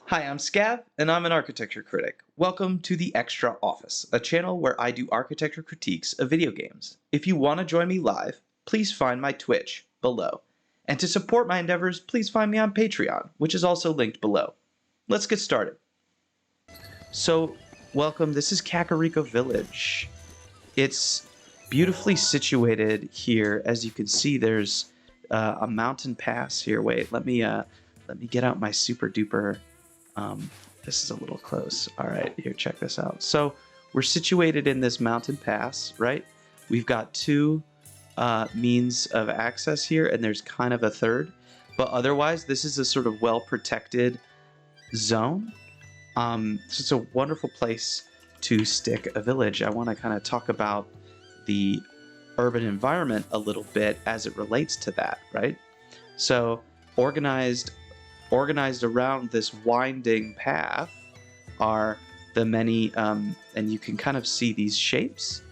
Hi, I'm Scav, and I'm an architecture critic. Welcome to the Extra Office, a channel where I do architecture critiques of video games. If you want to join me live, please find my Twitch below. And to support my endeavors, please find me on Patreon, which is also linked below. Let's get started. So, welcome. This is Kakariko Village. It's beautifully situated here. As you can see, there's a mountain pass here. Wait, let me get out my super duper. This is a little close. All right, here, check this out. So we're situated in this mountain pass, right? We've got two means of access here, and there's kind of a third. But otherwise, this is a sort of well-protected zone. So it's a wonderful place to stick a village. I want to kind of talk about the urban environment a little bit as it relates to that, right? So organized around this winding path are the many, and you can kind of see these shapes,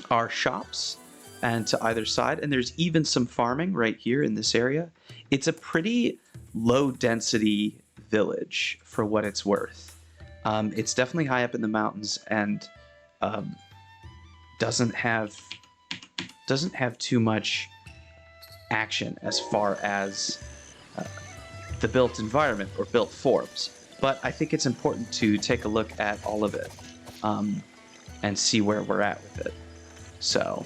are shops, and to either side, and there's even some farming right here in this area. It's a pretty low density village for what it's worth. It's definitely high up in the mountains and doesn't have too much action as far as the built environment or built forms, but I think it's important to take a look at all of it and see where we're at with it. So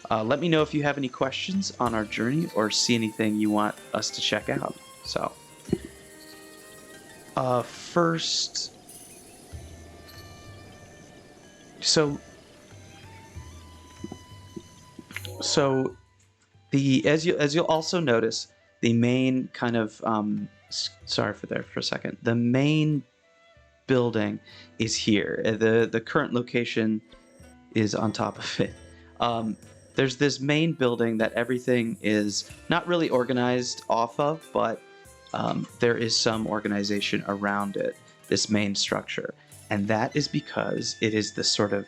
let me know if you have any questions on our journey or see anything you want us to check out. So first, so the as you'll also notice, the main kind of sorry for there for a second. The main building is here. The current location is on top of it. There's this main building that everything is not really organized off of, but there is some organization around it, this main structure. And that is because it is the sort of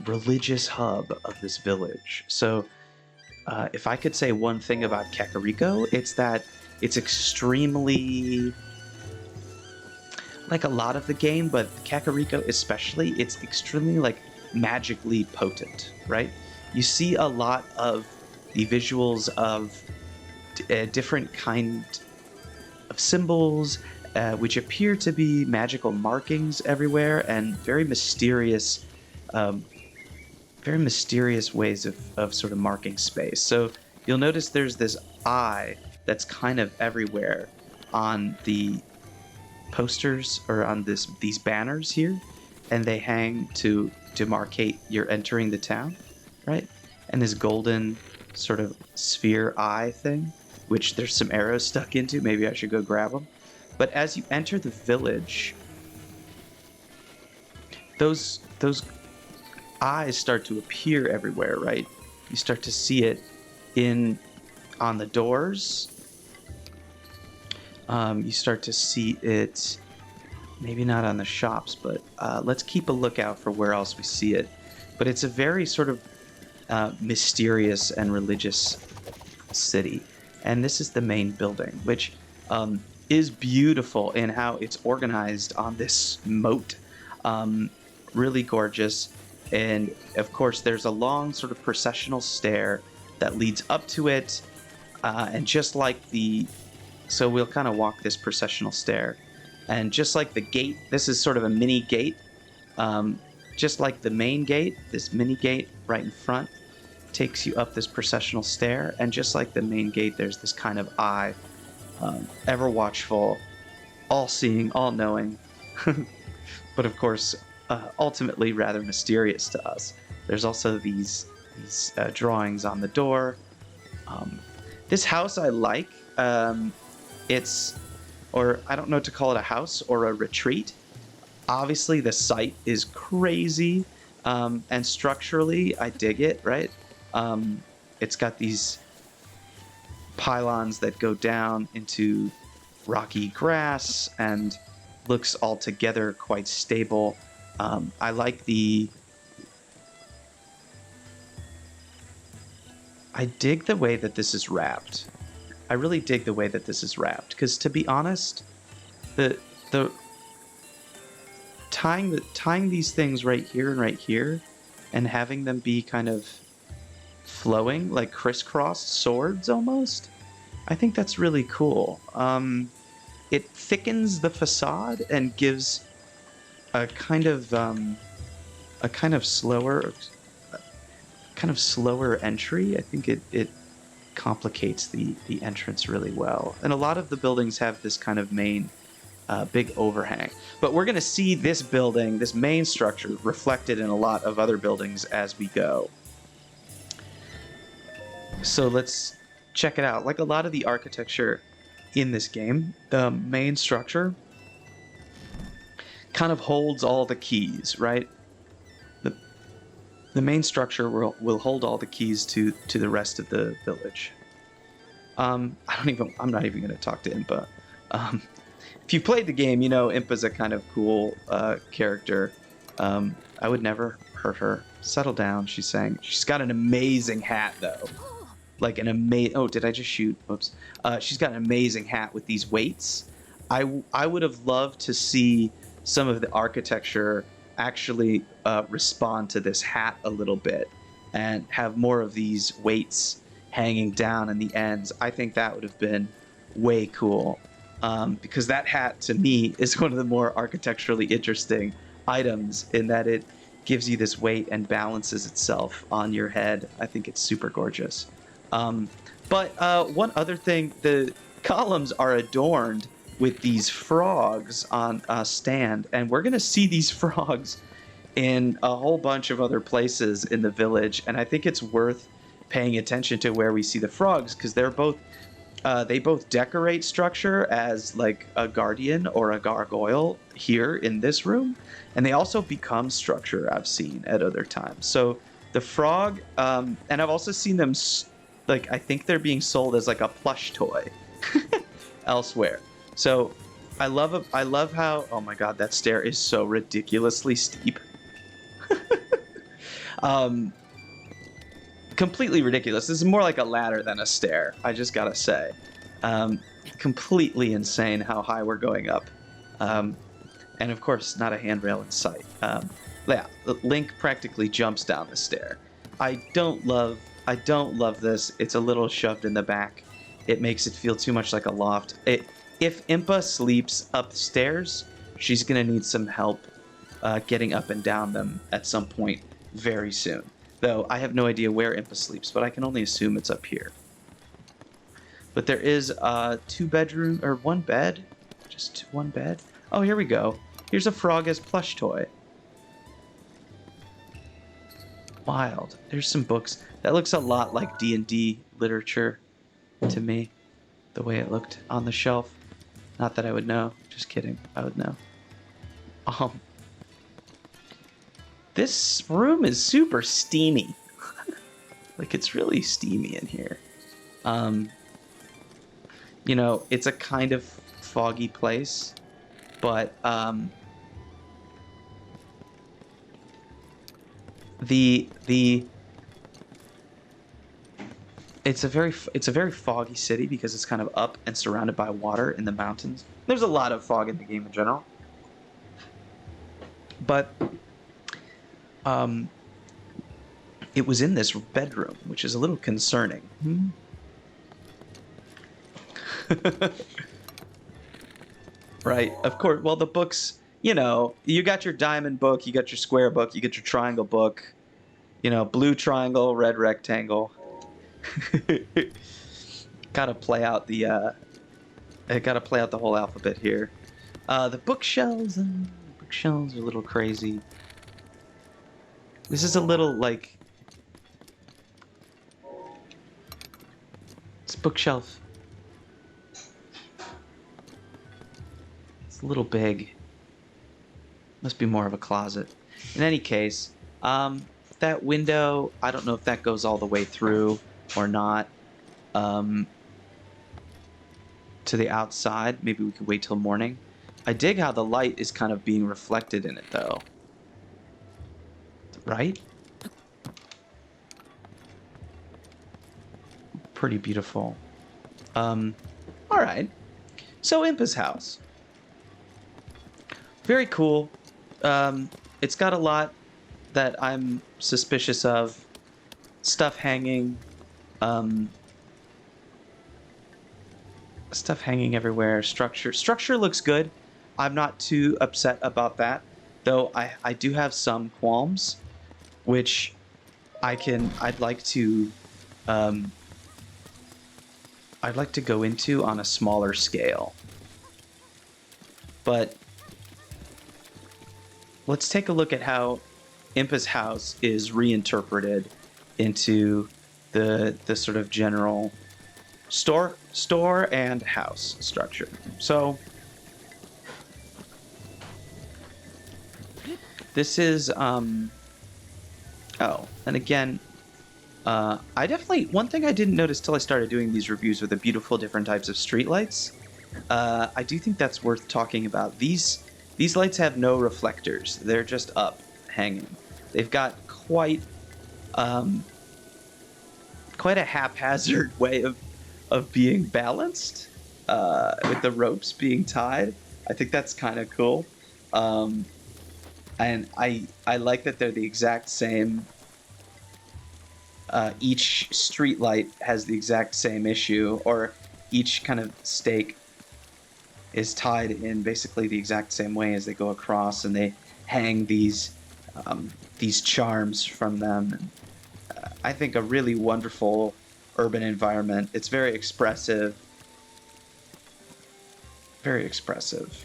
religious hub of this village. So if I could say one thing about Kakariko, it's that it's extremely, like a lot of the game, but Kakariko especially, it's extremely like magically potent, right? You see a lot of the visuals of different kind of symbols, which appear to be magical markings everywhere, and very mysterious ways of sort of marking space. So you'll notice there's this eye that's kind of everywhere on the posters or on these banners here, and they hang to demarcate you're entering the town, right? And this golden sort of sphere eye thing, which there's some arrows stuck into. Maybe I should go grab them. But as you enter the village, those eyes start to appear everywhere, right? You start to see it on the doors. You start to see it, maybe not on the shops, but let's keep a lookout for where else we see it. But it's a very sort of mysterious and religious city. And this is the main building, which is beautiful in how it's organized on this moat. Really gorgeous. And of course, there's a long sort of processional stair that leads up to it. And just like so we'll kind of walk this processional stair. And just like the gate, this is sort of a mini gate. Just like the main gate, this mini gate right in front takes you up this processional stair. And just like the main gate, there's this kind of eye, ever watchful, all-seeing, all-knowing. But of course, ultimately rather mysterious to us. There's also these drawings on the door. This house I like. Or I don't know to call it a house or a retreat. Obviously, the site is crazy, and structurally, I dig it, right? It's got these pylons that go down into rocky grass and looks altogether quite stable. I like I dig the way that this is wrapped. I really dig the way that this is wrapped, because to be honest, the tying these things right here and having them be kind of flowing like crisscrossed swords almost, I think that's really cool. It thickens the facade and gives a kind of slower entry. I think it complicates the entrance really well. And a lot of the buildings have this kind of main big overhang. But we're going to see this building, this main structure, reflected in a lot of other buildings as we go. So let's check it out. Like a lot of the architecture in this game, the main structure kind of holds all the keys, right? The main structure will hold all the keys to the rest of the village. I'm not even going to talk to Impa. If you played the game, you know Impa's a kind of cool character. I would never hurt her. Settle down, she's saying. She's got an amazing hat, though. Like an amazing... Oh, did I just shoot? Oops. She's got an amazing hat with these weights. I would have loved to see some of the architecture actually respond to this hat a little bit and have more of these weights hanging down in the ends. I think that would have been way cool. Because that hat, to me, is one of the more architecturally interesting items in that it gives you this weight and balances itself on your head. I think it's super gorgeous. But one other thing, the columns are adorned with these frogs on a stand, and we're going to see these frogs in a whole bunch of other places in the village, and I think it's worth paying attention to where we see the frogs, because they both decorate structure as like a guardian or a gargoyle here in this room, and they also become structure I've seen at other times. So the frog, and I've also seen them, like, I think they're being sold as like a plush toy elsewhere. So I love how, oh my god, that stair is so ridiculously steep. Completely ridiculous. This is more like a ladder than a stair, I just gotta say. Completely insane how high we're going up. And of course, not a handrail in sight. Yeah, Link practically jumps down the stair. I don't love this. It's a little shoved in the back. It makes it feel too much like a loft. If Impa sleeps upstairs, she's gonna need some help getting up and down them at some point very soon. Though I have no idea where Impa sleeps, but I can only assume it's up here. But there is one bed. Just one bed. Oh, here we go. Here's a frog as plush toy. Wild. There's some books. That looks a lot like D&D literature to me. The way it looked on the shelf. Not that I would know. Just kidding. I would know. This room is super steamy. Like, it's really steamy in here. You know, it's a kind of foggy place, but it's a very foggy city because it's kind of up and surrounded by water in the mountains. There's a lot of fog in the game in general, but it was in this bedroom, which is a little concerning. Right, of course. Well, the books, you know, you got your diamond book, you got your square book, you get your triangle book, you know, blue triangle, red rectangle. Gotta play out the whole alphabet here. The bookshelves are a little crazy. This is a little like it's a bookshelf. It's a little big. Must be more of a closet. In any case, that window, I don't know if that goes all the way through or not. To the outside, maybe we could wait till morning. I dig how the light is kind of being reflected in it, though. Right? Pretty beautiful. All right. So Impa's house. Very cool. It's got a lot that I'm suspicious of. Stuff hanging. Stuff hanging everywhere. Structure looks good. I'm not too upset about that, though I do have some qualms, which I'd like to go into on a smaller scale. But let's take a look at how Impa's house is reinterpreted into the sort of general store and house structure. So this is oh, and again, one thing I didn't notice till I started doing these reviews with the beautiful different types of streetlights. I do think that's worth talking about. These lights have no reflectors. They're just up, hanging. They've got quite a haphazard way of being balanced, with the ropes being tied. I think that's kind of cool. And I like that they're the exact same. Each street light has the exact same issue, or each kind of stake is tied in basically the exact same way as they go across, and they hang these charms from them. And, I think a really wonderful urban environment. It's very expressive. Very expressive.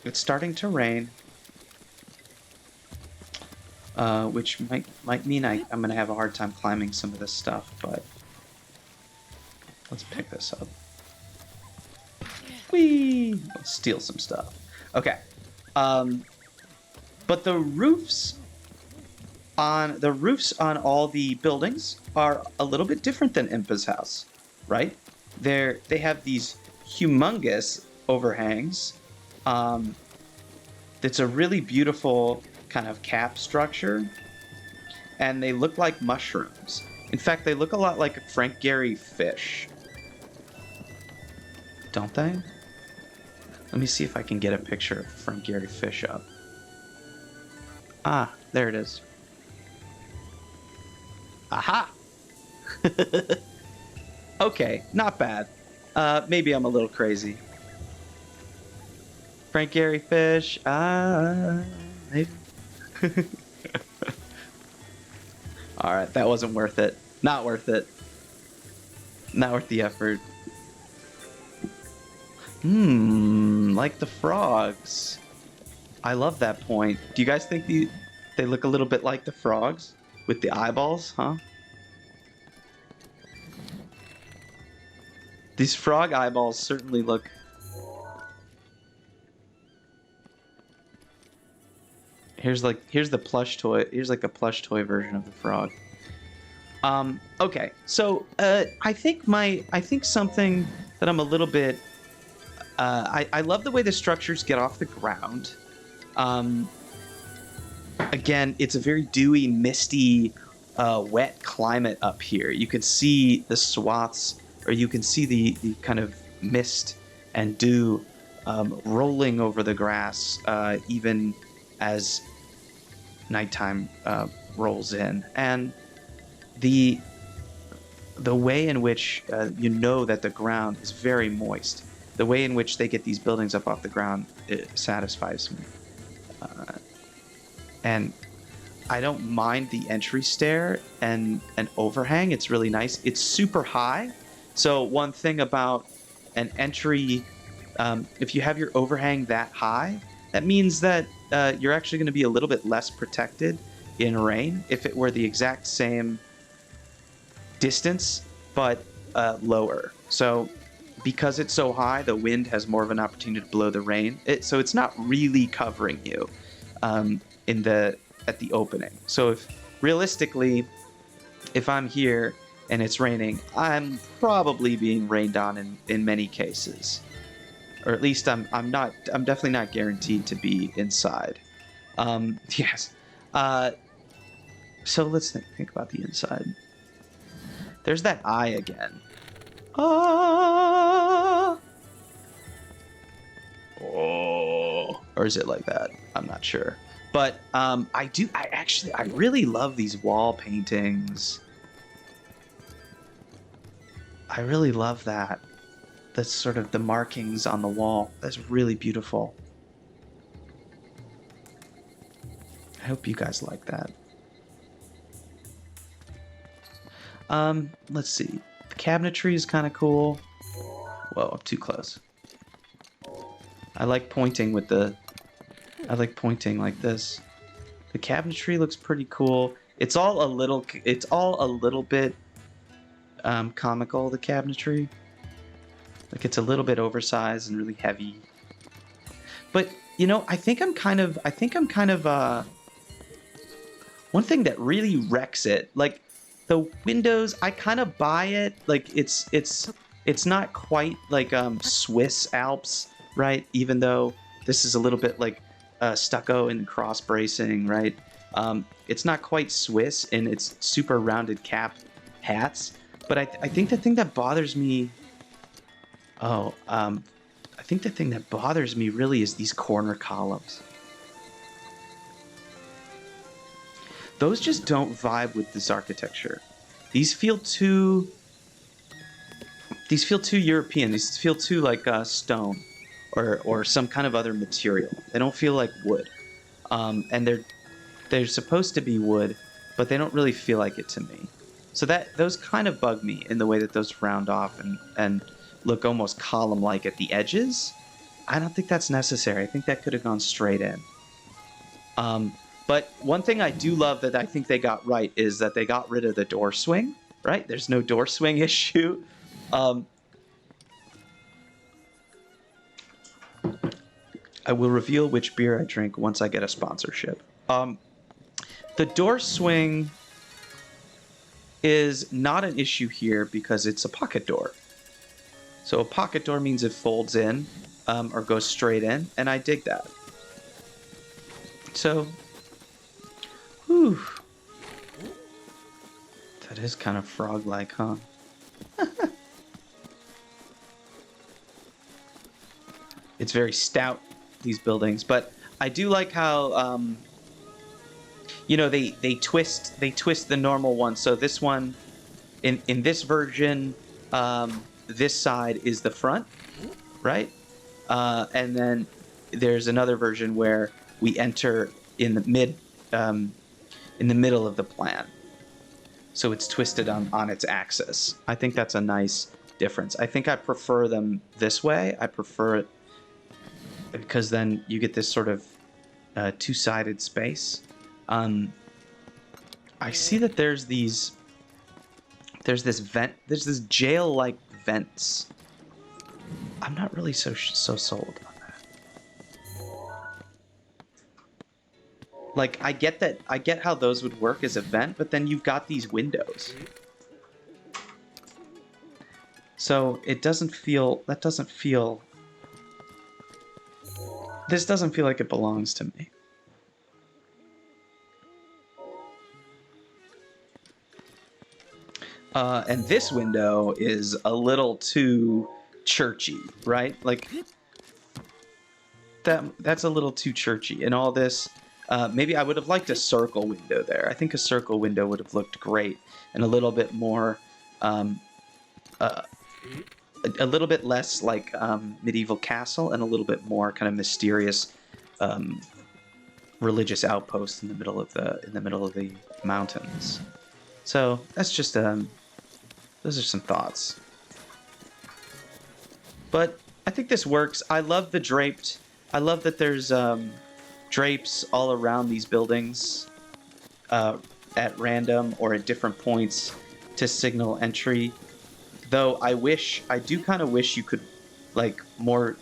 It's starting to rain, which might mean I'm going to have a hard time climbing some of this stuff, but let's pick this up. Whee! Let's steal some stuff. Okay. But the roofs on all the buildings are a little bit different than Impa's house, right? They have these humongous overhangs. It's a really beautiful kind of cap structure, and they look like mushrooms. In fact, they look a lot like Frank Gehry fish, don't they? Let me see if I can get a picture of Frank Gehry fish up. Ah, there it is. Aha! Okay, not bad. Maybe I'm a little crazy. Frank Gehry fish. Maybe. Alright, that wasn't worth it. Not worth it. Not worth the effort. Like the frogs. I love that point. Do you guys think they look a little bit like the frogs? With the eyeballs, huh? These frog eyeballs certainly look... Here's the plush toy. Here's like a plush toy version of the frog. Okay, so I think something that I'm a little bit... I love the way the structures get off the ground. Again, it's a very dewy, misty, wet climate up here. You can see the swaths, or you can see the kind of mist and dew rolling over the grass, even as nighttime rolls in. And the way in which you know that the ground is very moist, the way in which they get these buildings up off the ground, it satisfies me. And I don't mind the entry stair and an overhang. It's really nice. It's super high. So one thing about an entry, if you have your overhang that high, that means that you're actually going to be a little bit less protected in rain if it were the exact same distance, but lower. So because it's so high, the wind has more of an opportunity to blow the rain. So it's not really covering you. At the opening. So if realistically, if I'm here and it's raining, I'm probably being rained on in many cases, or at least I'm definitely not guaranteed to be inside. Yes. So let's think about the inside. There's that eye again. Ah. Oh. Or is it like that? I'm not sure. But I really love these wall paintings. I really love that. That's sort of the markings on the wall. That's really beautiful. I hope you guys like that. Let's see. The cabinetry is kind of cool. Whoa, I'm too close. I like pointing with the... I like pointing like this. The cabinetry looks pretty cool. It's all a little bit comical, the cabinetry. Like it's a little bit oversized and really heavy. But, you know, I think I'm kind of one thing that really wrecks it, like the windows, I kind of buy it. Like it's not quite like Swiss Alps, right? Even though this is a little bit like stucco and cross bracing, right? It's not quite Swiss in its super rounded cap hats, but I think the thing that bothers me, I think the thing that bothers me really is these corner columns. Those just don't vibe with this architecture. These feel too European. These feel too like stone or some kind of other material. They don't feel like wood. And they're supposed to be wood, but they don't really feel like it to me. So those kind of bug me in the way that those round off and look almost column-like at the edges. I don't think that's necessary. I think that could have gone straight in. But one thing I do love that I think they got right is that they got rid of the door swing, right? There's no door swing issue. I will reveal which beer I drink once I get a sponsorship. The door swing is not an issue here because it's a pocket door. So a pocket door means it folds in or goes straight in, and I dig that. So, whew. That is kind of frog-like, huh? It's very stout, these buildings, but I do like how, you know, they twist the normal one. So this one, in this version, this side is the front, right? And then there's another version where we enter in the middle of the plan. So it's twisted on its axis. I think that's a nice difference. I think I prefer them this way. I prefer it because then you get this sort of two-sided space. I see that there's this jail-like vents. I'm not really so sold on that. Like, I get how those would work as a vent, but then you've got these windows. So this doesn't feel like it belongs to me. And this window is a little too churchy, right? Like, that's a little too churchy. And all this, maybe I would have liked a circle window there. I think a circle window would have looked great and a little bit more, a little bit less like medieval castle and a little bit more kind of mysterious religious outpost in the middle of the mountains. So that's just those are some thoughts. But I think this works. I love the draped. I love that there's drapes all around these buildings at random or at different points to signal entry. Though I do kind of wish you could, like, more.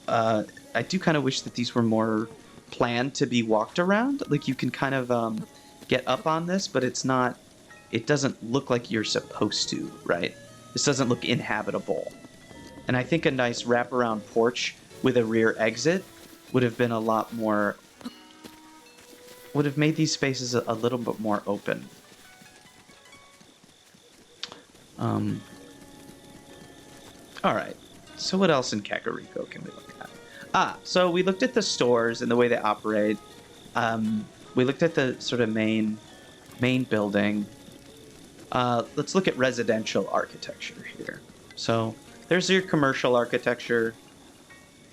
I do kind of wish that these were more planned to be walked around. Like, you can kind of get up on this, but it's not. It doesn't look like you're supposed to, right? This doesn't look inhabitable. And I think a nice wraparound porch with a rear exit would have been a lot more. Would have made these spaces a little bit more open. All right. So what else in Kakariko can we look at? So we looked at the stores and the way they operate. We looked at the sort of main building. Let's look at residential architecture here. So there's your commercial architecture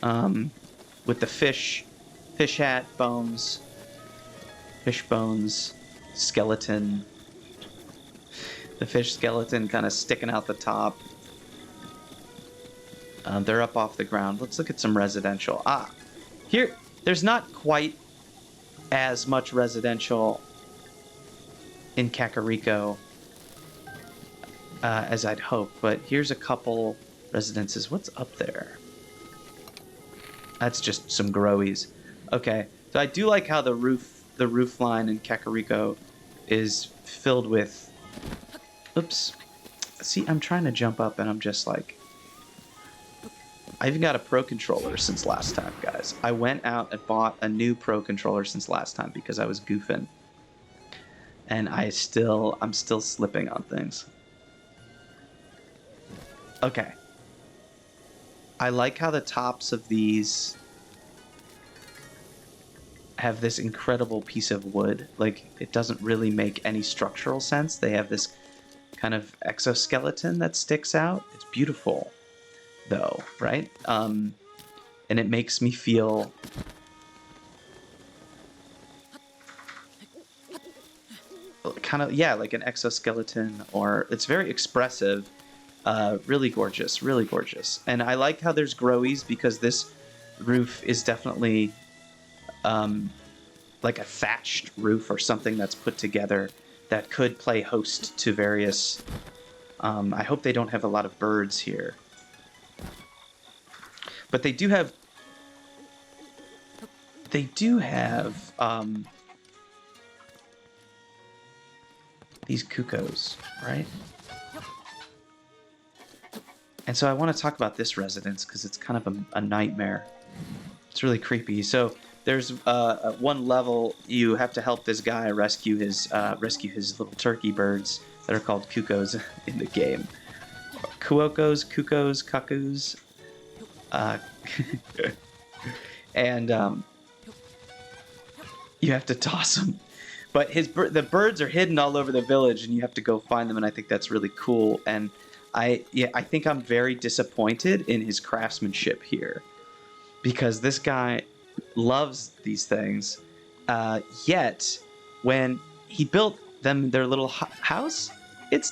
with the fish hat bones, fish bones, skeleton. The fish skeleton kind of sticking out the top. They're up off the ground. Let's look at some residential. Here, there's not quite as much residential in Kakariko as I'd hoped, but here's a couple residences. What's up there? That's just some growies. Okay, so I do like how the roof line in Kakariko is filled with. Oops. See, I'm trying to jump up and I'm just like. I even got a Pro Controller since last time, guys. I went out and bought a new Pro Controller since last time because I was goofing. And I'm still slipping on things. Okay. I like how the tops of these have this incredible piece of wood. Like, it doesn't really make any structural sense. They have this kind of exoskeleton that sticks out. It's beautiful, though, right? And it makes me feel kind of, yeah, like an exoskeleton, or it's very expressive. Really gorgeous, really gorgeous. And I like how there's growies because this roof is definitely like a thatched roof or something that's put together that could play host to various. I hope they don't have a lot of birds here. But they do have these cuckoos, right? And so I want to talk about this residence because it's kind of a nightmare. It's really creepy. So there's one level you have to help this guy rescue his little turkey birds that are called cuckoos in the game. Cuckoos, cuckoos. And you have to toss them. But the birds are hidden all over the village, and you have to go find them. And I think that's really cool. And I think I'm very disappointed in his craftsmanship here, because this guy loves these things. Yet, when he built them their little house, it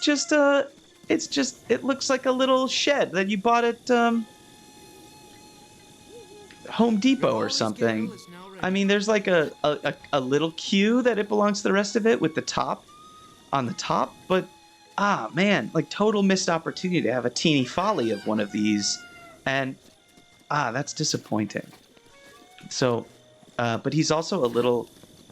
looks like a little shed that you bought at Home Depot or something. I mean, there's like a little queue that it belongs to the rest of it with the top on the top, but man, like total missed opportunity to have a teeny folly of one of these, and that's disappointing. So, but he's also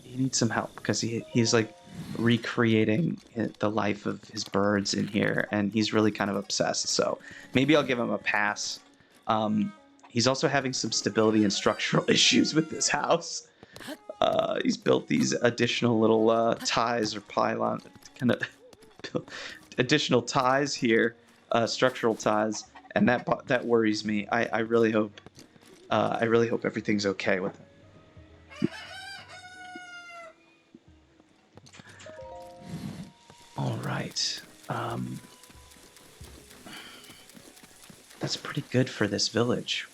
he needs some help because he's like recreating the life of his birds in here, and he's really kind of obsessed. So maybe I'll give him a pass. He's also having some stability and structural issues with this house. He's built these additional little ties or pylon, kind of additional ties here, structural ties, and that worries me. I really hope everything's okay with it. All right. That's pretty good for this village.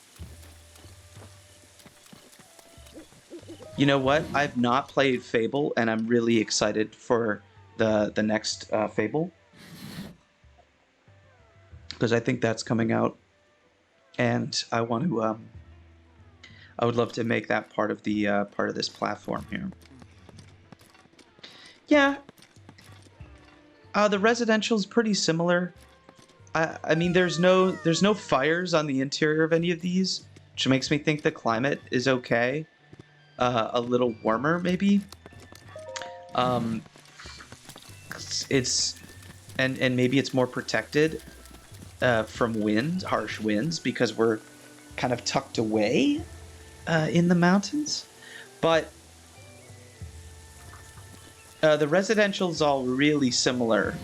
You know what? I've not played Fable, and I'm really excited for the next Fable, because I think that's coming out, and I want to. I would love to make that part of this platform here. Yeah. The residential is pretty similar. I mean, there's no fires on the interior of any of these, which makes me think the climate is okay. A little warmer, maybe. It's and maybe it's more protected from harsh winds, because we're kind of tucked away in the mountains. But the residential is all really similar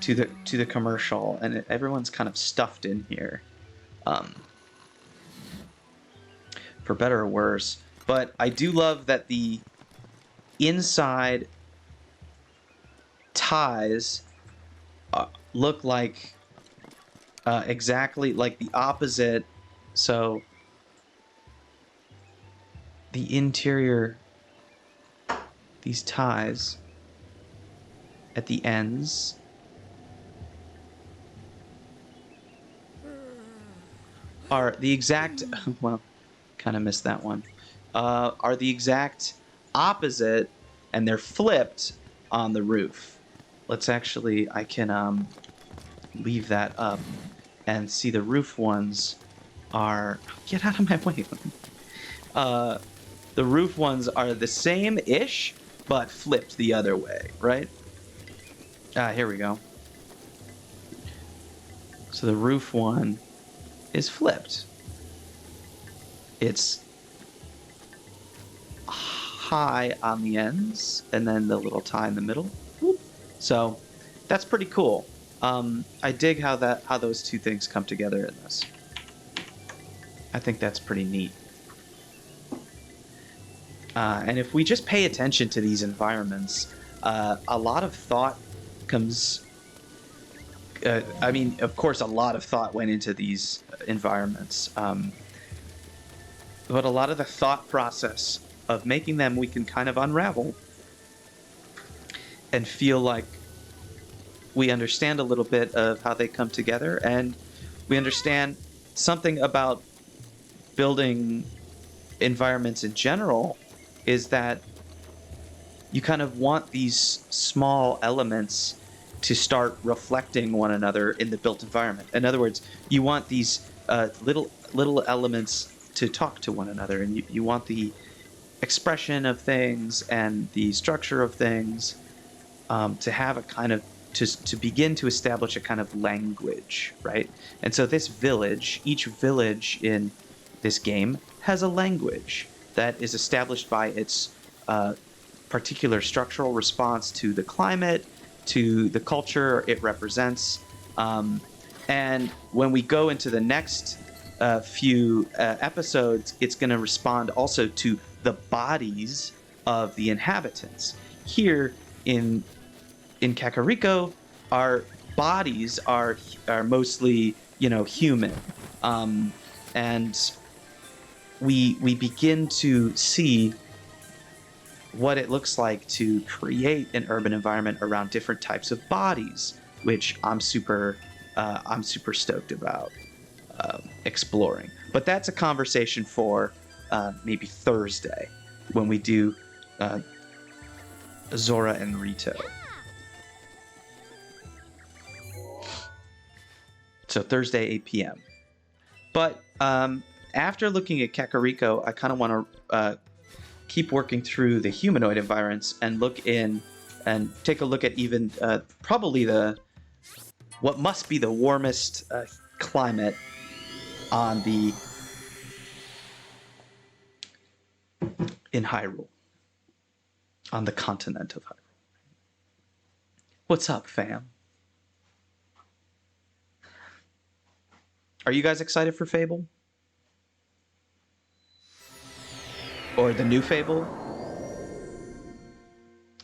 to the commercial, and everyone's kind of stuffed in here. for better or worse. But I do love that the inside ties look like exactly like the opposite. So the interior, these ties at the ends are the exact, well, kind of missed that one, are the exact opposite, and they're flipped on the roof. Let's actually, I can leave that up and see the roof ones are, get out of my way. The roof ones are the same-ish, but flipped the other way, right? Here we go. So the roof one is flipped. It's high on the ends, and then the little tie in the middle. So that's pretty cool. I dig how those two things come together in this. I think that's pretty neat. And if we just pay attention to these environments, a lot of thought comes... I mean, of course, a lot of thought went into these environments. But a lot of the thought process of making them we can kind of unravel and feel like we understand a little bit of how they come together, and we understand something about building environments in general is that you kind of want these small elements to start reflecting one another in the built environment. In other words, you want these little elements to talk to one another, and you want the expression of things and the structure of things to have a kind of to begin to establish a kind of language, right? And so this village, each village in this game has a language that is established by its particular structural response to the climate, to the culture it represents. And when we go into the next few episodes, it's going to respond also to the bodies of the inhabitants. Here in Kakariko, our bodies are mostly, human, and we begin to see what it looks like to create an urban environment around different types of bodies, which I'm super stoked about exploring. But that's a conversation for maybe Thursday when we do Zora and Rito. So Thursday, 8 p.m. But after looking at Kakariko, I kind of want to keep working through the humanoid environments and take a look at even probably what must be the warmest climate in Hyrule, on the continent of Hyrule. What's up, fam? Are you guys excited for Fable? Or the new Fable?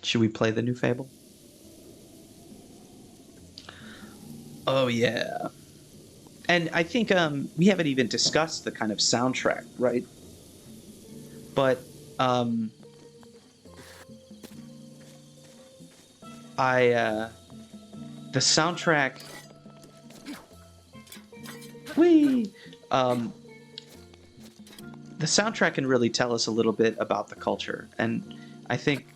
Should we play the new Fable? Oh, yeah. And I think we haven't even discussed the kind of soundtrack, right? But the soundtrack... Whee! The soundtrack can really tell us a little bit about the culture. And I think,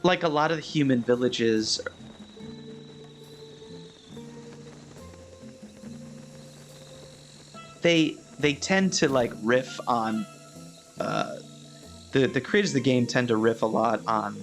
like a lot of the human villages, they tend to like riff on, the creators of the game tend to riff a lot on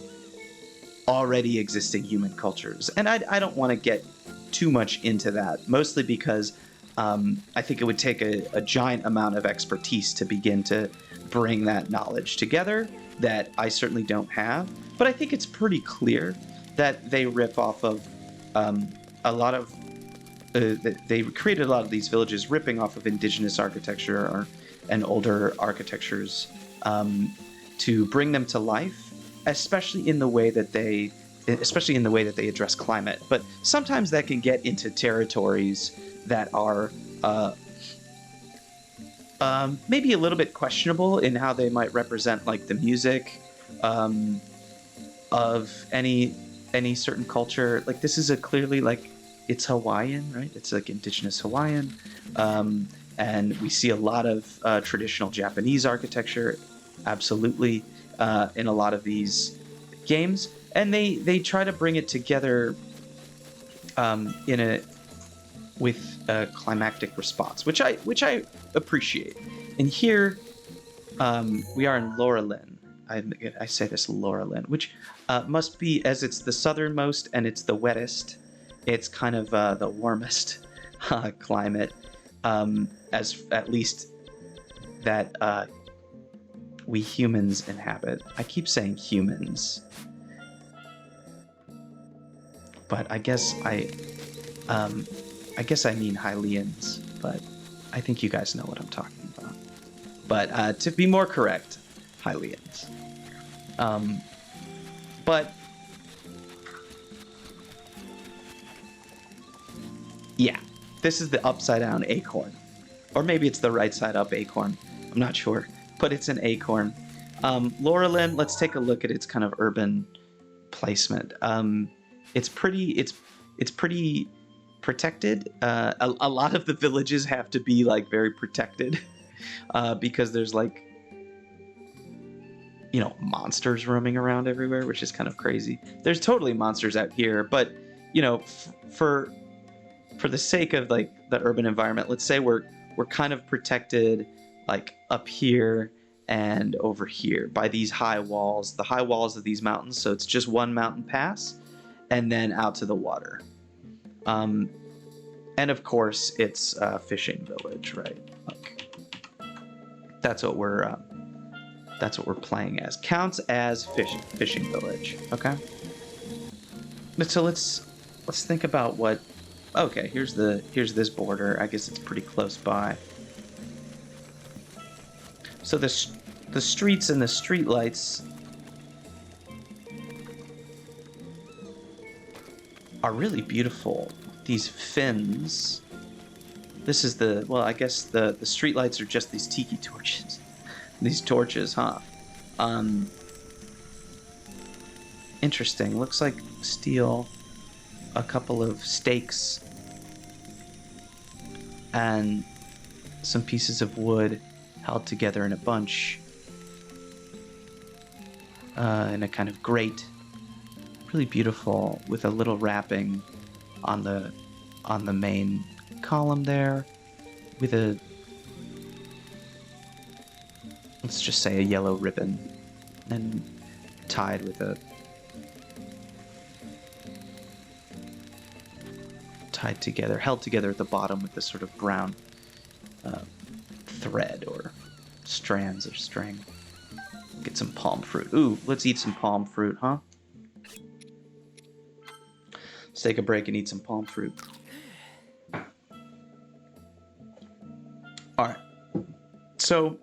already existing human cultures. And I don't want to get too much into that, mostly because I think it would take a giant amount of expertise to begin to bring that knowledge together that I certainly don't have. But I think it's pretty clear that they rip off of a lot of they created a lot of these villages ripping off of indigenous architecture and older architectures to bring them to life, especially in the way that they address climate. But sometimes that can get into territories that are maybe a little bit questionable in how they might represent like the music of any certain culture. Like this is a clearly like it's Hawaiian, right? It's like indigenous Hawaiian, and we see a lot of traditional Japanese architecture, absolutely, in a lot of these games, and they try to bring it together with a climactic response, which I appreciate. And here we are in Laurelin. I say this Laurelin, which must be, as it's the southernmost and it's the wettest, it's kind of the warmest climate, as at least that we humans inhabit. I keep saying humans, but I guess I mean Hylians, but I think you guys know what I'm talking about. But to be more correct, Hylians. But yeah, this is the upside down acorn, or maybe it's the right side up acorn. I'm not sure, but it's an acorn. Laurelin, let's take a look at its kind of urban placement. It's pretty protected. A lot of the villages have to be like very protected because there's like, you know, monsters roaming around everywhere, which is kind of crazy. There's totally monsters out here, but you know, for the sake of like the urban environment, let's say we're kind of protected like up here and over here by these high walls, the high walls of these mountains. So it's just one mountain pass and then out to the water. And of course it's a fishing village, right? Like, that's what we're playing as. Counts as fishing village. Okay. But so let's think about what. Okay, here's this border. I guess it's pretty close by. So the streets and the street lights are really beautiful. These fins. This is I guess the street lights are just these tiki torches. These torches, huh? Interesting. Looks like steel. A couple of stakes and some pieces of wood held together in a bunch in a kind of grate. Really beautiful, with a little wrapping on the main column there, with a, let's just say, a yellow ribbon, and tied with a held together at the bottom with this sort of brown thread or strands of string. Get some palm fruit. Ooh, let's eat some palm fruit, huh? Let's take a break and eat some palm fruit. All right. So,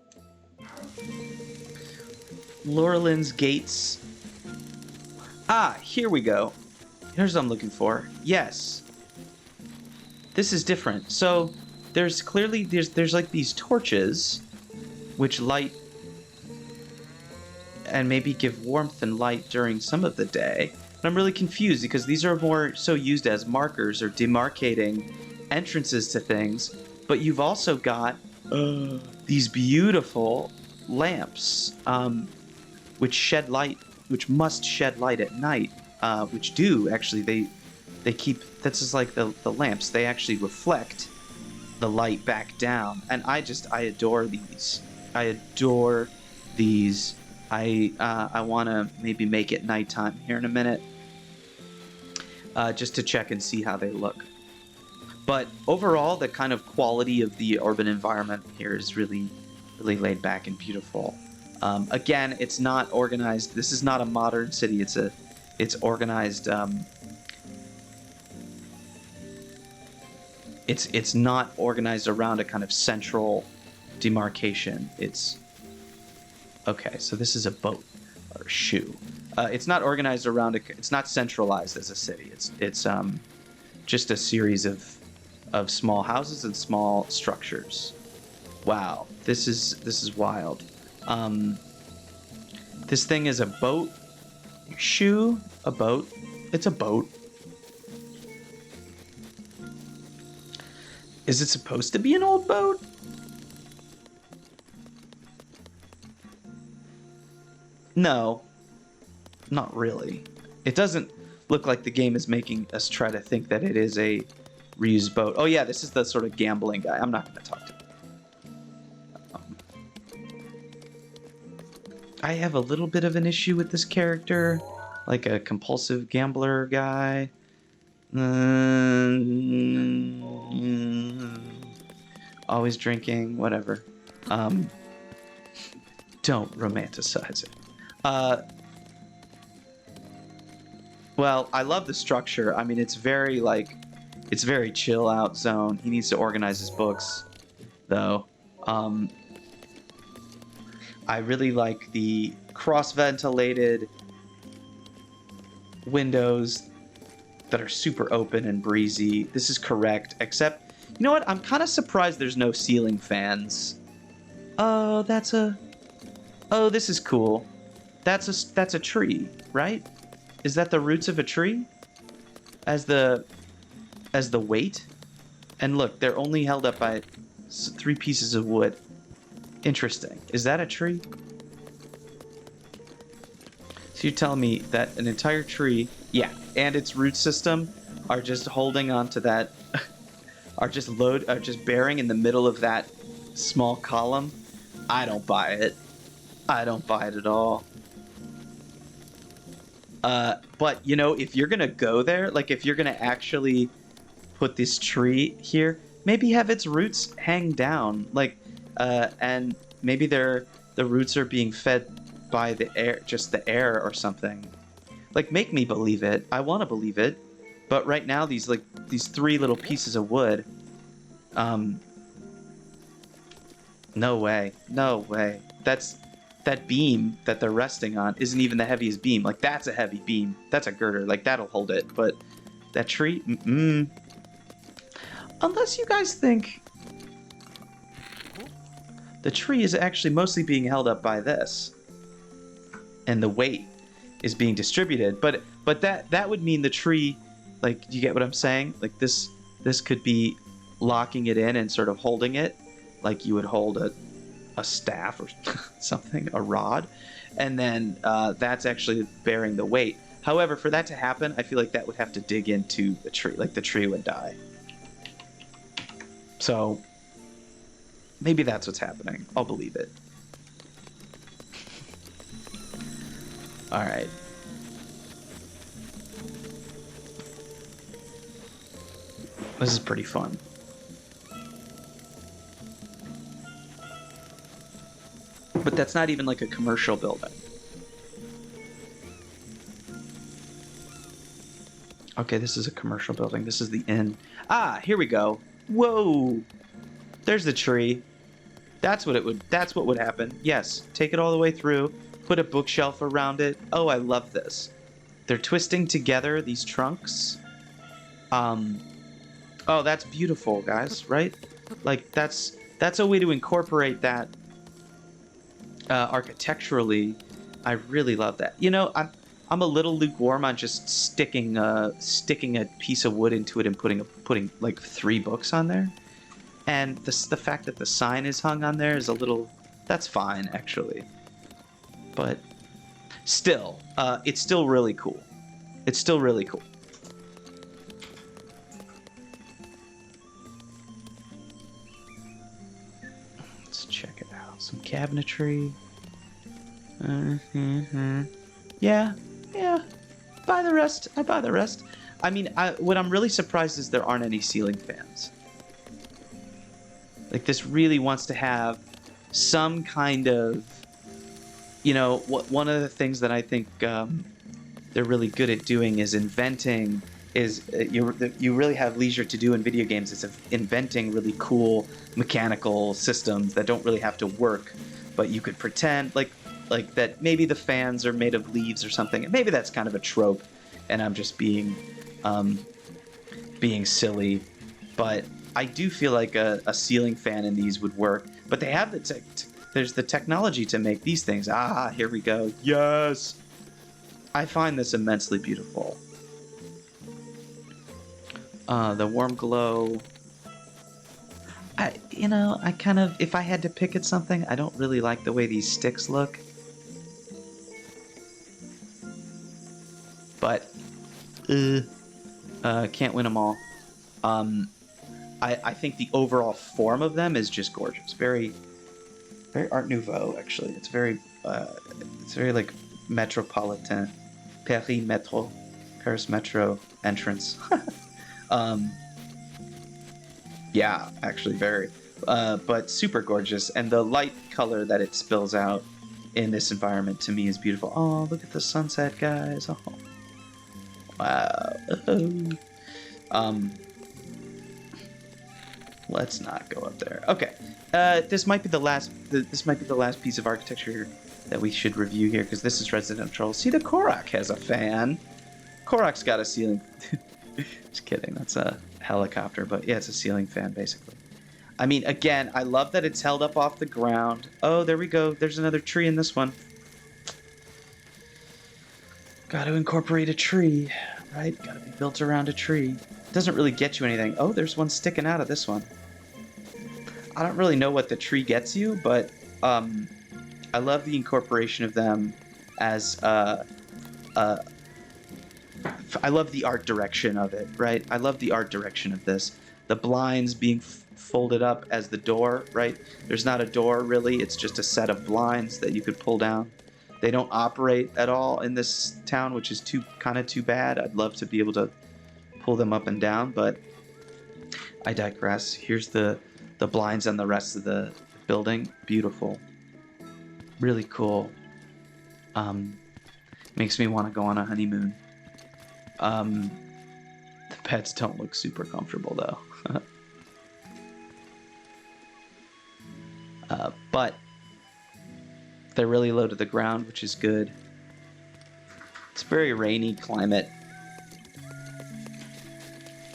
Laurelin's gates. Ah, here we go. Here's what I'm looking for. Yes. This is different. So there's clearly there's like these torches which light and maybe give warmth and light during some of the day. And I'm really confused because these are more so used as markers or demarcating entrances to things. But you've also got these beautiful lamps which shed light, which must shed light at night, which do actually they keep, this is like the lamps, they actually reflect the light back down, and I adore these. I want to maybe make it nighttime here in a minute, just to check and see how they look. But overall, the kind of quality of the urban environment here is really, really laid back and beautiful. Again, it's not organized. This is not a modern city. It's organized it's not organized around a kind of central demarcation. It's okay. So this is a boat or a shoe. It's not organized around it's not centralized as a city. It's just a series of small houses and small structures. Wow, this is wild. This thing is a boat. Shoe, a boat. It's a boat. Is it supposed to be an old boat? No, not really. It doesn't look like the game is making us try to think that it is a reused boat. Oh yeah, this is the sort of gambling guy. I'm not going to talk to him. I have a little bit of an issue with this character, like a compulsive gambler guy. Always drinking, whatever. Don't romanticize it. Well, I love the structure. I mean, it's very chill out zone. He needs to organize his books, though. I really like the cross-ventilated windows that are super open and breezy. This is correct, except, you know what? I'm kind of surprised there's no ceiling fans. Oh, this is cool. That's a tree, right? Is that the roots of a tree? As the weight? And look, they're only held up by 3 pieces of wood. Interesting. Is that a tree? So you're telling me that an entire tree, yeah, and its root system are just holding on to that, are just bearing in the middle of that small column? I don't buy it. I don't buy it at all. But, you know, if you're going to go there, like if you're going to actually put this tree here, maybe have its roots hang down, like, and maybe the roots are being fed by the air, just the air or something. Like, make me believe it. I want to believe it. But right now, these 3 little pieces of wood, no way. No way. That beam that they're resting on isn't even the heaviest beam. Like, that's a heavy beam. That's a girder. Like, that'll hold it. But that tree, unless you guys think the tree is actually mostly being held up by this, and the weight is being distributed. But that would mean the tree, like, do you get what I'm saying? Like, this could be locking it in and sort of holding it, like you would hold a staff or something, a rod, and then that's actually bearing the weight. However, for that to happen, I feel like that would have to dig into the tree, like the tree would die. So maybe that's what's happening. I'll believe it. All right. This is pretty fun. But that's not even like a commercial building. Okay, this is a commercial building. This is the inn. Ah, here we go. Whoa. There's the tree. That's what would happen. Yes, take it all the way through. Put a bookshelf around it. Oh, I love this. They're twisting together these trunks. Oh, that's beautiful, guys, right? Like, that's a way to incorporate that architecturally. I really love that. You know, I'm a little lukewarm on just sticking a piece of wood into it and putting like 3 books on there. And the fact that the sign is hung on there is a little, that's fine actually. But still, it's still really cool. It's still really cool. Let's check it out. Some cabinetry. Yeah. Buy the rest. I buy the rest. I mean, what I'm really surprised is there aren't any ceiling fans. Like, this really wants to have some kind of, you know, one of the things that I think they're really good at doing is inventing is you really have leisure to do in video games is inventing really cool mechanical systems that don't really have to work, but you could pretend like that maybe the fans are made of leaves or something. And maybe that's kind of a trope, and I'm just being silly. But I do feel like a ceiling fan in these would work. But they have there's the technology to make these things. Ah, here we go. Yes! I find this immensely beautiful. The warm glow. I kind of, if I had to pick at something, I don't really like the way these sticks look. But, can't win them all. I think the overall form of them is just gorgeous. Very, very Art Nouveau, actually. It's very like metropolitan. Paris Metro. Paris Metro entrance. Yeah, actually very. But super gorgeous. And the light color that it spills out in this environment to me is beautiful. Oh, look at the sunset, guys. Oh. Wow. Let's not go up there. Okay. This might be the last piece of architecture that we should review here, because this is residential. See, the Korok has a fan. Korok's got a ceiling. Just kidding. That's a helicopter, but yeah, it's a ceiling fan, basically. I mean, again, I love that it's held up off the ground. Oh, there we go. There's another tree in this one. Got to incorporate a tree, right? Got to be built around a tree. Doesn't really get you anything. Oh, there's one sticking out of this one. I don't really know what the tree gets you, but I love the incorporation of them as I love the art direction of it, right? I love the art direction of this. The blinds being folded up as the door, right? There's not a door, really. It's just a set of blinds that you could pull down. They don't operate at all in this town, which is kind of too bad. I'd love to be able to pull them up and down, but I digress. Here's the blinds on the rest of the building. Beautiful. Really cool. Makes me want to go on a honeymoon. The pets don't look super comfortable, though. But they're really low to the ground, which is good. It's a very rainy climate.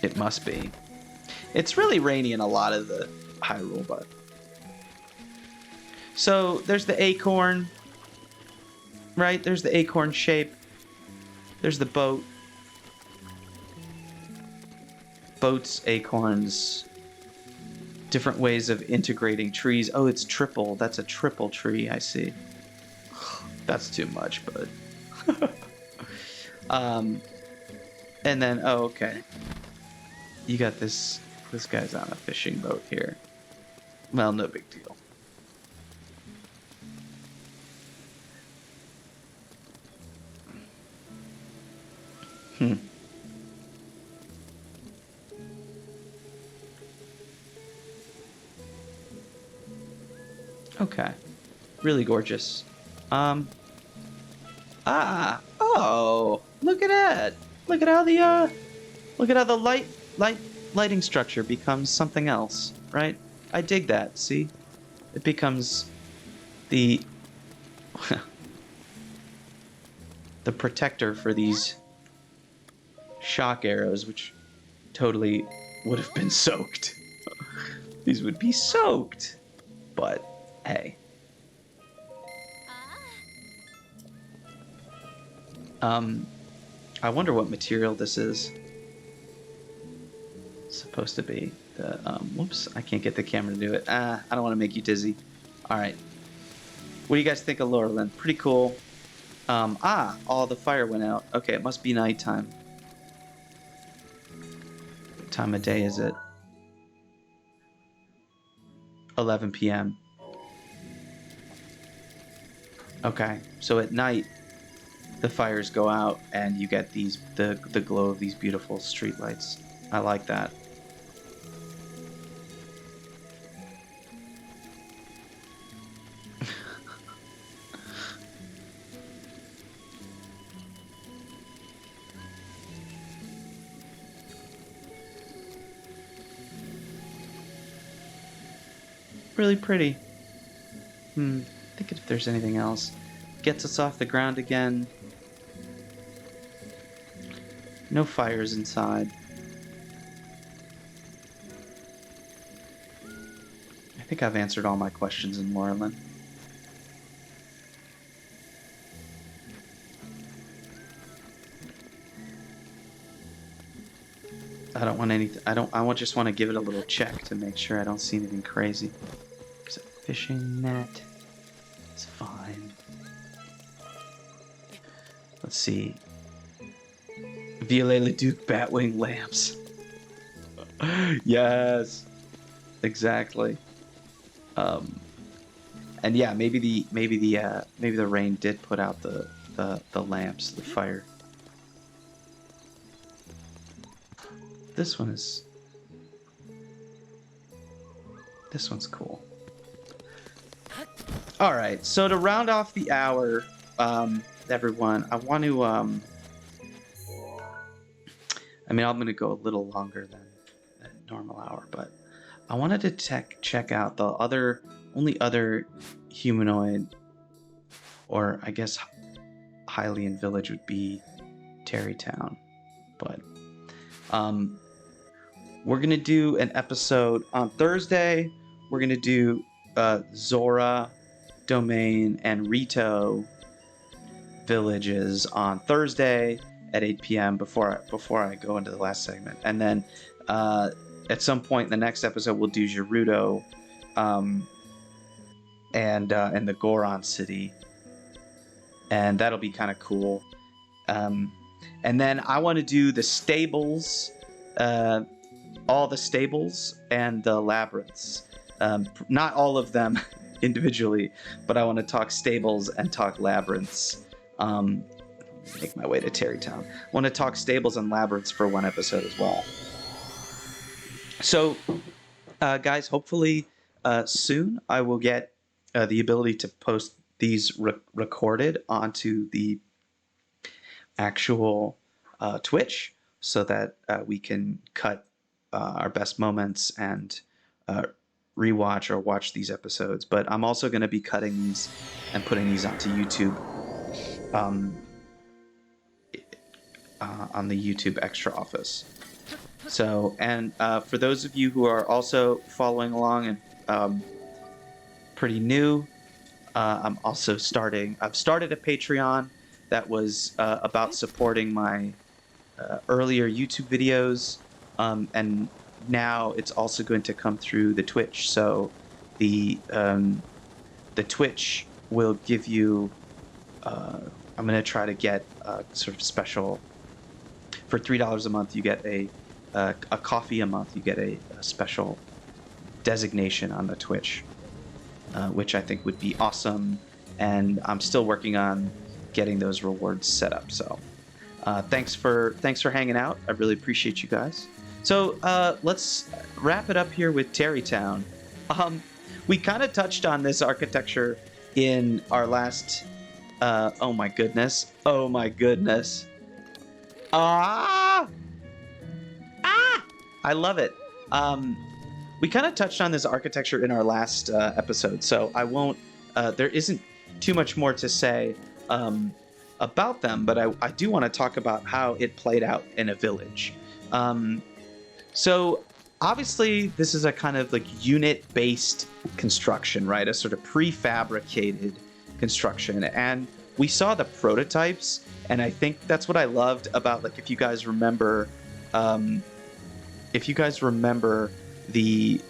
It must be. It's really rainy in a lot of the Hyrule, but... So, there's the acorn. Right? There's the acorn shape. There's the boat. Boats, acorns, different ways of integrating trees. Oh, it's triple. That's a triple tree, I see. That's too much, but... and then, oh, okay. You got this guy's on a fishing boat here. Well, no big deal. Okay. Really gorgeous. Oh, look at that. Look at how the lighting structure becomes something else, right? I dig that. See? It becomes the the protector for these shock arrows, which totally would have been soaked. These would be soaked. But hey. I wonder what material this is. It's supposed to be the whoops, I can't get the camera to do it. I don't want to make you dizzy. Alright. What do you guys think of Laurelin? Pretty cool. All the fire went out. Okay, it must be nighttime. What time of day is it? 11 p.m. Okay, so at night the fires go out and you get the glow of these beautiful street lights. I like that. really pretty. Think if there's anything else. Gets us off the ground again. No fires inside. I think I've answered all my questions in Laurelin. I don't want anything. Just want to give it a little check to make sure I don't see anything crazy. There's a fishing net. It's fine. Let's see. Violet Le Duc Batwing lamps. Yes. Exactly. And yeah, maybe the rain did put out the lamps, the fire. This one's cool. All right, so to round off the hour, everyone, I want to I'm going to go a little longer than a normal hour, but I wanted to check out the only other humanoid, or I guess Hylian village would be Terrytown, but we're going to do an episode on Thursday. We're going to do Zora, Domain, and Rito villages on Thursday at 8 p.m. before I go into the last segment. And then at some point in the next episode, we'll do Gerudo and the Goron City. And that'll be kind of cool. And then I want to do the stables, all the stables and the labyrinths. Not all of them individually, but I want to talk stables and talk labyrinths. Make my way to Terrytown. I want to talk stables and labyrinths for one episode as well. So, guys, hopefully soon I will get the ability to post these recorded onto the actual Twitch so that we can cut our best moments and rewatch or watch these episodes. But I'm also going to be cutting these and putting these onto YouTube on the YouTube Extra Office. So, and for those of you who are also following along and pretty new, I've started a Patreon that was about supporting my earlier YouTube videos, and now it's also going to come through the Twitch. So the Twitch will give you I'm going to try to get a sort of special. For $3 a month, you get a coffee a month. You get a special designation on the Twitch, which I think would be awesome. And I'm still working on getting those rewards set up. So thanks for hanging out. I really appreciate you guys. So let's wrap it up here with Terrytown. We kind of touched on this architecture in our last. Oh my goodness! I love it. We kind of touched on this architecture in our last episode, so I won't. There isn't too much more to say about them, but I do want to talk about how it played out in a village. So obviously, this is a kind of like unit-based construction, right? A sort of prefabricated construction, and we saw the prototypes, and I think that's what I loved about, like, if you guys remember the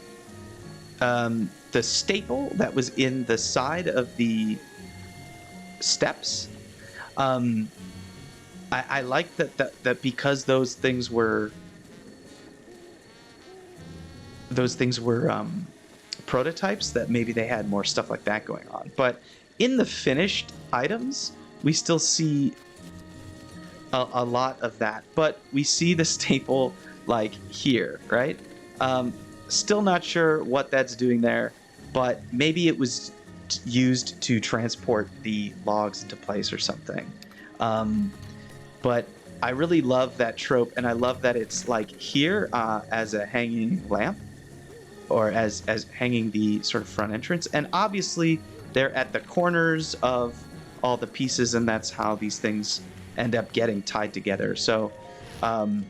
staple that was in the side of the steps. I like that because those things were prototypes, that maybe they had more stuff like that going on. But in the finished items, we still see a lot of that. But we see the staple like here, right? Still not sure what that's doing there, but maybe it was used to transport the logs into place or something. But I really love that trope, and I love that it's like here as a hanging lamp. or as hanging the sort of front entrance. And obviously they're at the corners of all the pieces, and that's how these things end up getting tied together. So and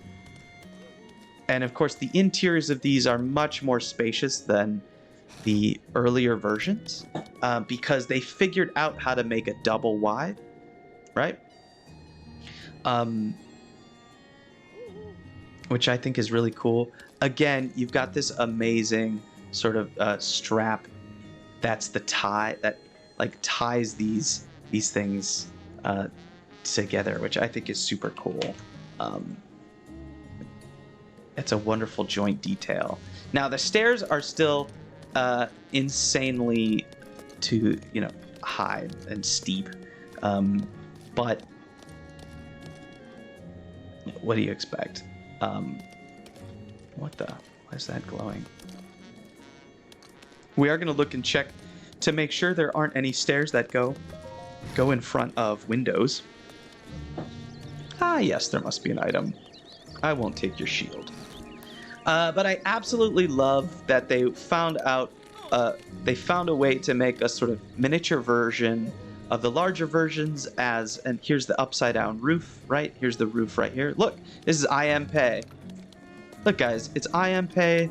of course the interiors of these are much more spacious than the earlier versions, because they figured out how to make a double wide, right? Which I think is really cool. Again, you've got this amazing sort of strap. That's the tie that like ties these things together, which I think is super cool. It's a wonderful joint detail. Now the stairs are still insanely high and steep, but what do you expect? Why is that glowing? We are going to look and check to make sure there aren't any stairs that go in front of windows. Ah, yes, there must be an item. I won't take your shield. But I absolutely love that they found a way to make a sort of miniature version of the larger versions and here's the upside down roof, right? Here's the roof right here. Look, this is I Am Pei. Look, guys, it's I Am Pei.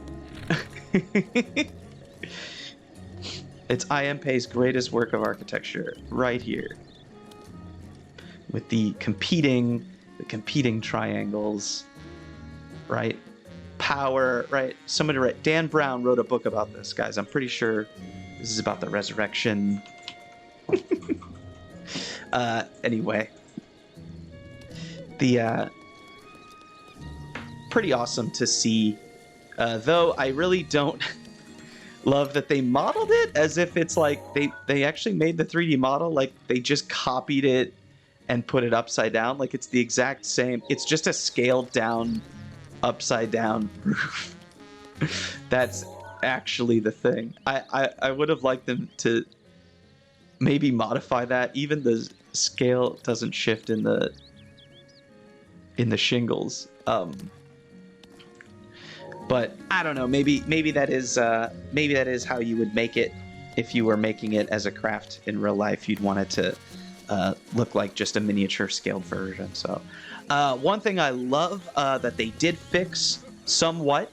It's I Am Pei's greatest work of architecture right here. With the competing triangles, right? Power, right? Dan Brown wrote a book about this, guys. I'm pretty sure this is about the resurrection. Anyway, the pretty awesome to see, though I really don't love that they modeled it as if it's like they actually made the 3D model like they just copied it and put it upside down. Like it's the exact same. It's just a scaled down upside down roof. That's actually the thing. I would have liked them to maybe modify that. Even the scale doesn't shift in the shingles. But I don't know. Maybe that is how you would make it if you were making it as a craft in real life. You'd want it to look like just a miniature scaled version. So one thing I love that they did fix somewhat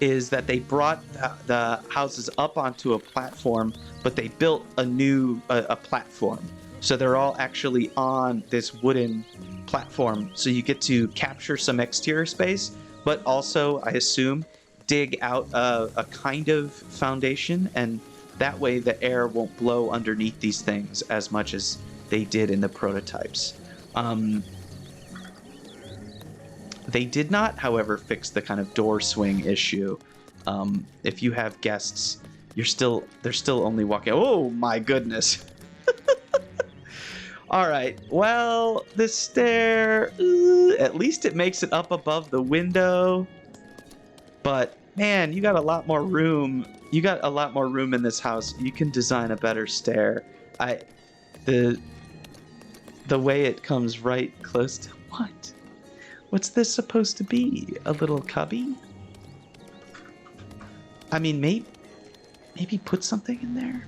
is that they brought the houses up onto a platform, but they built a new platform. So they're all actually on this wooden platform. So you get to capture some exterior space, but also, I assume, dig out a kind of foundation, and that way the air won't blow underneath these things as much as they did in the prototypes. They did not, however, fix the kind of door swing issue. If you have guests, they're still only walking. Oh my goodness. All right. Well, this stair, at least it makes it up above the window. But man, you got a lot more room. You got a lot more room in this house. You can design a better stair. The way it comes right close to what? What's this supposed to be? A little cubby? I mean, maybe put something in there.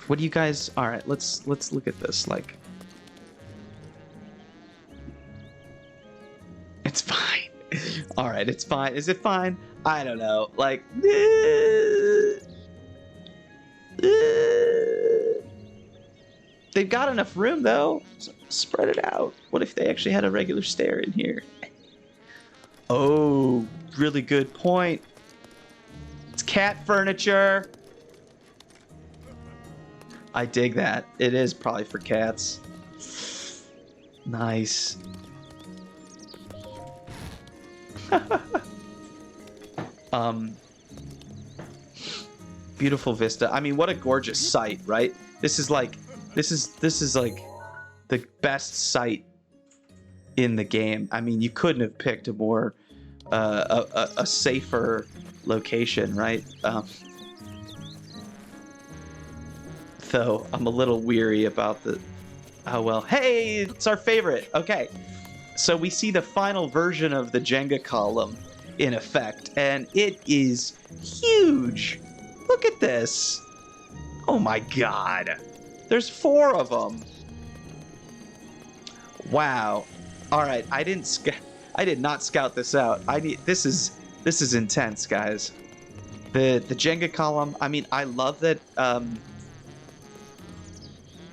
What do you guys? All right, let's look at this. Like, it's fine. All right, it's fine. Is it fine? I don't know. Like, they've got enough room though. So spread it out. What if they actually had a regular stair in here? Oh, really good point. It's cat furniture. I dig that. It is probably for cats. Nice. Beautiful vista. I mean, what a gorgeous sight, right? This is like the best sight in the game. I mean, you couldn't have picked a more a safer location, right? Though I'm a little weary about the. Oh well. Hey, it's our favorite. Okay, So we see the final version of the Jenga column in effect, and it is huge. Look at this. Oh my god. There's 4 of them. Wow. All right, I did not scout this out. This is intense, guys. The Jenga column, I mean, I love that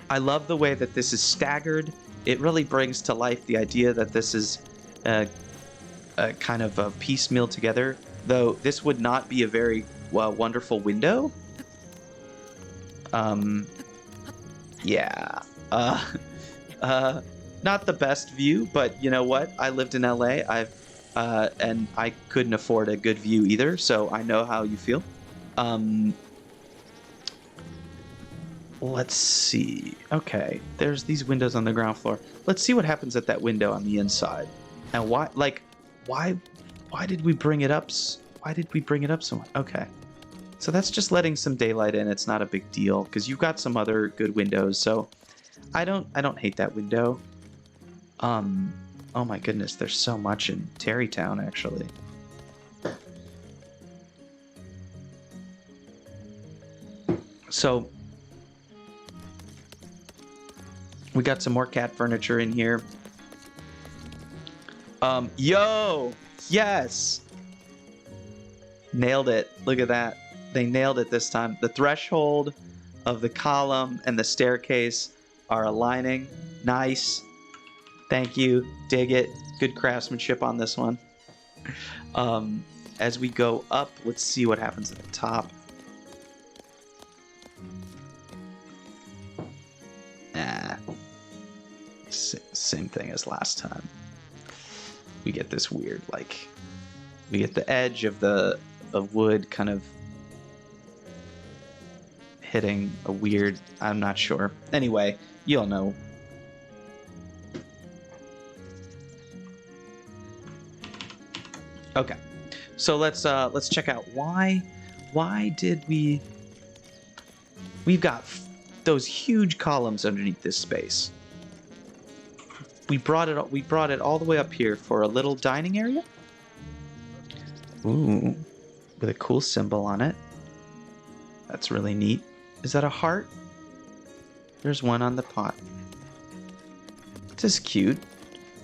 I love the way that this is staggered. It really brings to life the idea that this is a kind of a piecemeal together, though this would not be a very wonderful window. Yeah. Not the best view, but you know what? I lived in LA. And I couldn't afford a good view either, so I know how you feel. Let's see. Okay, there's these windows on the ground floor. Let's see what happens at that window on the inside. And why did we bring it up? Why did we bring it up so much? Okay. So that's just letting some daylight in. It's not a big deal because you've got some other good windows. So I don't hate that window. Oh my goodness, there's so much in Terrytown actually. So we got some more cat furniture in here. Yo, yes. Nailed it. Look at that. They nailed it this time. The threshold of the column and the staircase are aligning. Nice. Thank you. Dig it. Good craftsmanship on this one. As we go up, let's see what happens at the top. Same thing as last time. We get this weird, like, we get the edge of the wood kind of hitting a weird, I'm not sure. Anyway, you'll know. Okay, so let's check out why did we've got those huge columns underneath this space. We brought it all the way up here for a little dining area. Ooh, with a cool symbol on it. That's really neat. Is that a heart? There's one on the pot. This is cute.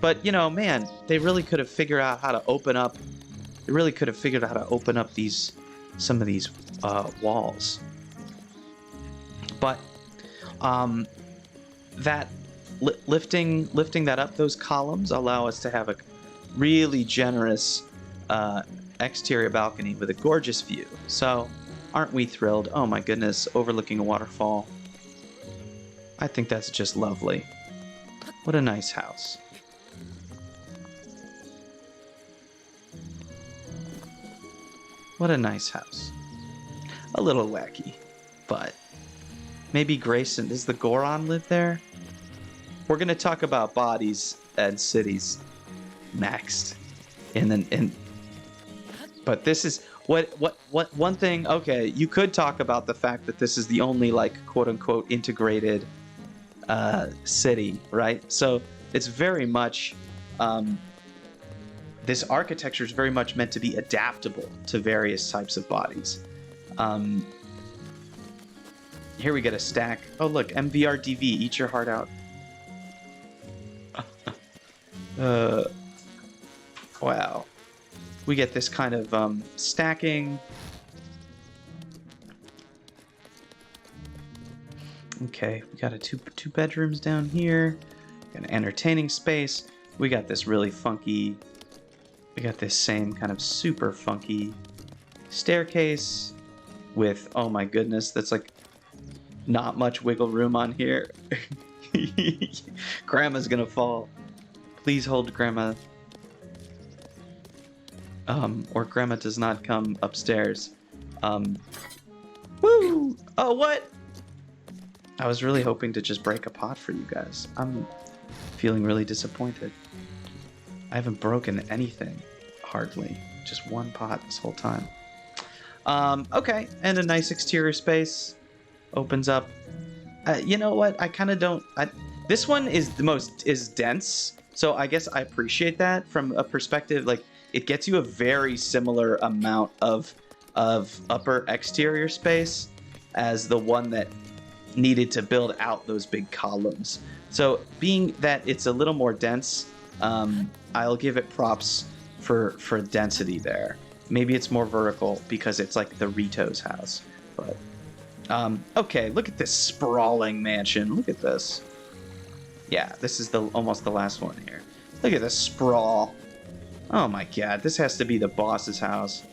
But, you know, man, they really could have figured out how to open up. They really could have figured out how to open up some of these walls. But that lifting that up, those columns allow us to have a really generous exterior balcony with a gorgeous view. So, aren't we thrilled? Oh my goodness, overlooking a waterfall. I think that's just lovely. What a nice house. What a nice house. A little wacky, but maybe Grayson, does the Goron live there? We're gonna talk about bodies and cities next. But this is what one thing, okay, you could talk about the fact that this is the only, like, quote unquote integrated city, right? So it's very much this architecture is very much meant to be adaptable to various types of bodies. Here we get a stack. Oh look, MVRDV, eat your heart out. Wow. We get this kind of stacking. Okay, we got two bedrooms down here. Got an entertaining space. We got this really funky. We got this same kind of super funky staircase with, oh my goodness, that's like not much wiggle room on here. Grandma's gonna fall. Please hold Grandma. Or Grandma does not come upstairs. Woo! Oh, what? I was really hoping to just break a pot for you guys. I'm feeling really disappointed. I haven't broken anything, hardly. Just one pot this whole time. Okay, and a nice exterior space opens up. You know what? I kind of don't. This one is dense So I guess I appreciate that from a perspective, like it gets you a very similar amount of upper exterior space as the one that needed to build out those big columns. So being that it's a little more dense, I'll give it props for density there. Maybe it's more vertical because it's like the Rito's house. But okay, look at this sprawling mansion. Look at this. Yeah, this is almost the last one here. Look at this sprawl. Oh my god, this has to be the boss's house.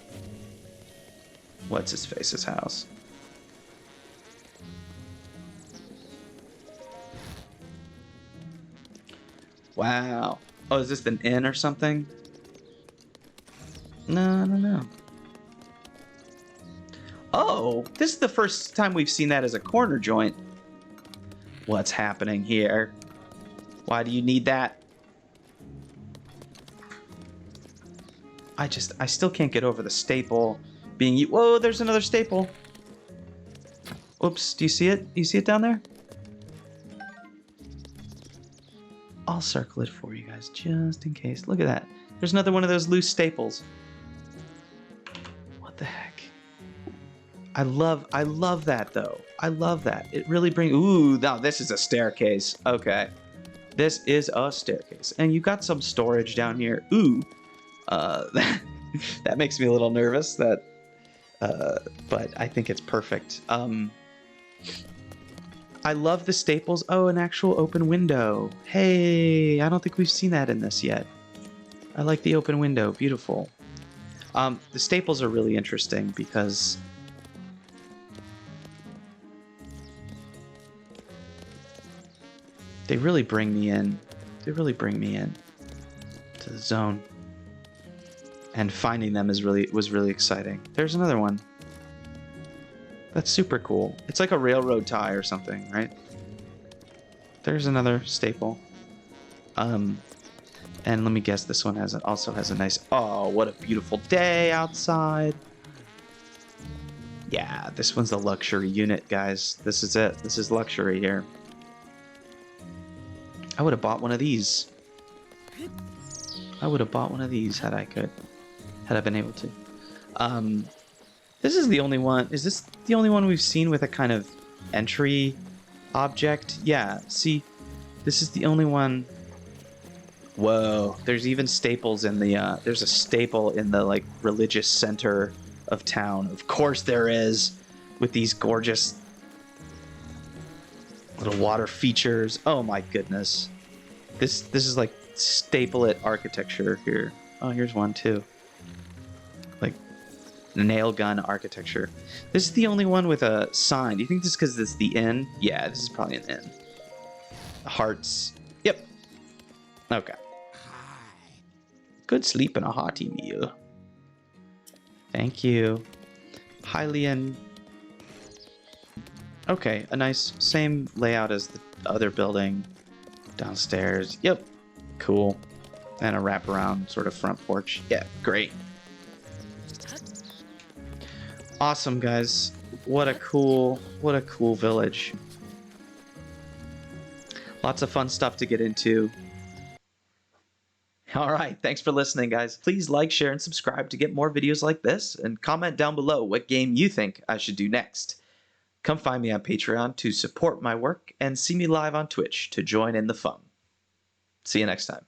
What's his face's house? Wow. Oh, is this an inn or something? No, no, no. Oh, this is the first time we've seen that as a corner joint. What's happening here? Why do you need that? I still can't get over the staple being... Whoa, there's another staple. Oops, do you see it? Do you see it down there? I'll circle it for you guys, just in case. Look at that. There's another one of those loose staples. What the heck? I love that, though. I love that. It really brings... Ooh, now this is a staircase. Okay. This is a staircase. And you got some storage down here. Ooh. That makes me a little nervous. But I think it's perfect. I love the staples. Oh, an actual open window. Hey, I don't think we've seen that in this yet. I like the open window. Beautiful. The staples are really interesting because they really bring me in. They really bring me in to the zone. And finding them was really exciting. There's another one. That's super cool. It's like a railroad tie or something, right? There's another staple. And let me guess, this one also has a nice... Oh, what a beautiful day outside. Yeah, this one's the luxury unit, guys. This is it. This is luxury here. I would have bought one of these. I would have bought one of these had I been able to. This is the only one. Is this the only one we've seen with a kind of entry object? Yeah, see, this is the only one. Whoa, there's even staples in the, there's a staple in the, like, religious center of town. Of course there is, with these gorgeous little water features. Oh my goodness. This is like staple-it architecture here. Oh, here's one too. Like, nail gun architecture. This is the only one with a sign. Do you think this is because this is the inn? Yeah, this is probably an inn. Hearts. Yep. Okay. Good sleep and a hearty meal. Thank you. Hylian. Okay, a nice, same layout as the other building. Downstairs. Yep. Cool. And a wraparound sort of front porch. Yeah, great. Awesome, guys. What a cool village. Lots of fun stuff to get into. All right, thanks for listening, guys. Please like, share, and subscribe to get more videos like this, and comment down below what game you think I should do next. Come find me on Patreon to support my work, and see me live on Twitch to join in the fun. See you next time.